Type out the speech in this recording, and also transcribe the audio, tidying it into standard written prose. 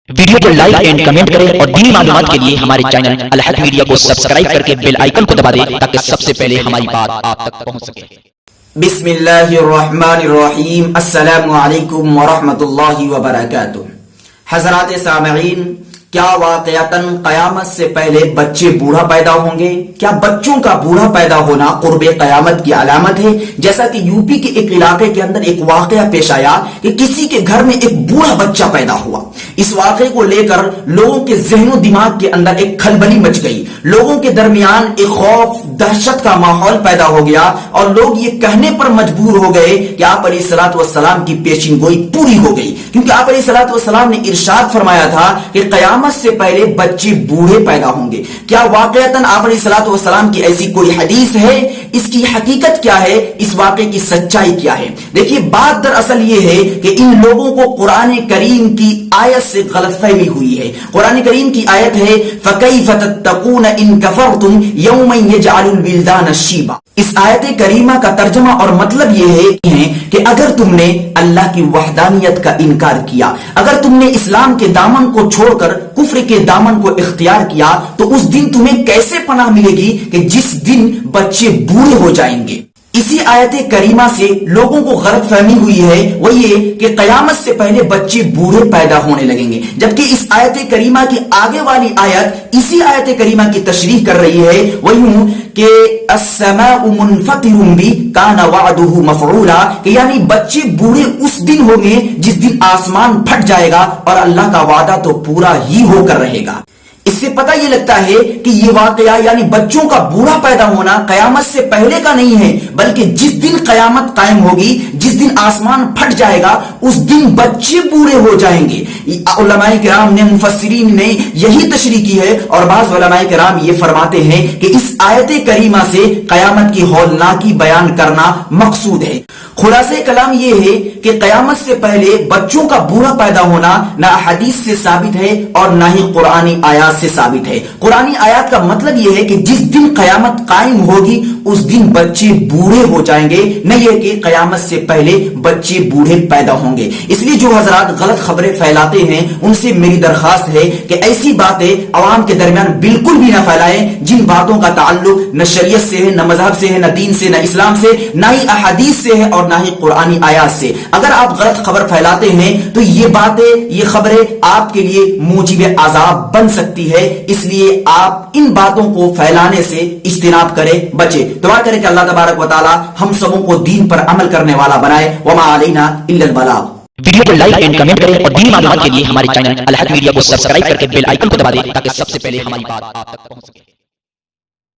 Video کو like and comment کریں اور دینی معلومات کے لیے ہمارے چینل الحق میڈیا کو سبسکرائب کر کے بیل آئیکن کو دبا دیں تاکہ سب سے پہلے ہماری بات آپ تک پہنچ سکے۔ بسم اللہ الرحمن الرحیم۔ السلام علیکم ورحمۃ اللہ وبرکاتہ۔ حضرات سامعین، کیا واقعتاً قیامت سے پہلے بچے بوڑھا پیدا ہوں گے؟ کیا بچوں کا بوڑھا پیدا ہونا قرب قیامت کی علامت ہے؟ جیسا کہ یوپی کے ایک علاقے کے اندر ایک واقعہ پیش آیا کہ کسی کے گھر میں ایک بوڑھا بچہ پیدا ہوا۔ اس واقعے کو لے کر لوگوں کے ذہن و دماغ کے اندر ایک کھلبلی مچ گئی، لوگوں کے درمیان ایک خوف دہشت کا ماحول پیدا ہو گیا اور لوگ یہ کہنے پر مجبور ہو گئے کہ آپ علیہ الصلوۃ والسلام کی پیشین گوئی پوری ہو گئی، کیونکہ آپ علیہ الصلوۃ والسلام نے ارشاد فرمایا تھا کہ قیامت سے پہلے بچے بوڑھے پیدا ہوں گے۔ کیا واقعتاً آپ علیہ الصلوۃ والسلام کی ایسی کوئی حدیث ہے؟ اس کی حقیقت کیا ہے؟ اس واقعے کی سچائی کیا ہے؟ دیکھیے، بات دراصل یہ ہے کہ ان لوگوں کو قرآن کریم کی آیت سے غلط فہمی ہوئی ہے۔ قرآن کریم کی آیت ہے فَكَيْفَ تَتَّقُونَ إِن كَفَرْتُمْ يَوْمًا يَجْعَلُ الْوِلْدَانَ شِيبًا۔ اس آیت کریمہ کا ترجمہ اور مطلب یہ ہے کہ اگر تم نے اللہ کی وحدانیت کا انکار کیا، اگر تم نے اسلام کے دامن کو چھوڑ کر کفر کے دامن کو اختیار کیا، تو اس دن تمہیں کیسے پناہ ملے گی کہ جس دن بچے بوڑھے ہو جائیں گے۔ اسی آیت کریمہ سے لوگوں کو غلط فہمی ہوئی ہے، وہ یہ کہ قیامت سے پہلے بچے بوڑھے پیدا ہونے لگیں گے، جبکہ اس آیت کریمہ کی آگے والی آیت اسی آیت کریمہ کی تشریح کر رہی ہے، وہ یوں کہ السماء منفطر بی کان وعدہ مفعولا، کہ یعنی بچے بوڑھے اس دن ہوں گے جس دن آسمان پھٹ جائے گا اور اللہ کا وعدہ تو پورا ہی ہو کر رہے گا۔ اس سے پتہ یہ لگتا ہے کہ یہ واقعہ یعنی بچوں کا بوڑھا پیدا ہونا قیامت سے پہلے کا نہیں ہے، بلکہ جس دن قیامت قائم ہوگی، جس دن آسمان پھٹ جائے گا، اس دن بچے بوڑھے ہو جائیں گے۔ علماء کرام نے، مفسرین نے یہی تشریح کی ہے، اور بعض علماء کرام یہ فرماتے ہیں کہ اس آیت کریمہ سے قیامت کی ہولناکی بیان کرنا مقصود ہے۔ خلاصہ کلام یہ ہے کہ قیامت سے پہلے بچوں کا بوڑھا پیدا ہونا نہ حدیث سے ثابت ہے اور نہ ہی قرآنی آیات سے ثابت ہے۔ قرآنی آیات کا مطلب یہ ہے کہ جس دن قیامت قائم ہوگی اس دن بچے بوڑھے ہو جائیں گے، نہ یہ کہ قیامت سے پہلے بچے بوڑھے پیدا ہوں گے۔ اس لیے جو حضرات غلط خبریں پھیلاتے ہیں ان سے میری درخواست ہے کہ ایسی باتیں عوام کے درمیان بالکل بھی نہ پھیلائیں جن باتوں کا تعلق نہ شریعت سے ہے، نہ مذہب سے ہے، نہ دین سے، نہ اسلام سے، نہ ہی احادیث سے ہے اور نہ ہی قرآنی آیات سے۔ اگر آپ غلط خبر پھیلاتے ہیں تو یہ باتیں، یہ خبریں آپ کے لیے موجب عذاب بن سکتی ہے، اس لیے آپ ان باتوں کو پھیلانے سے اجتناب کریں، بچے۔ دعا کریں کہ اللہ تبارک و تعالی ہم سبوں کو دین پر عمل کرنے والا بنائے۔ وما علینا الا البلاغ۔ ویڈیو کو لائک اینڈ کمنٹ کریں اور دینی معلومات کے لیے ہمارے چینل الحق میڈیا کو سبسکرائب کر کے بیل آئیکن کو دبا دیں تاکہ سب سے پہلے ہماری بات آپ تک پہنچ سکے۔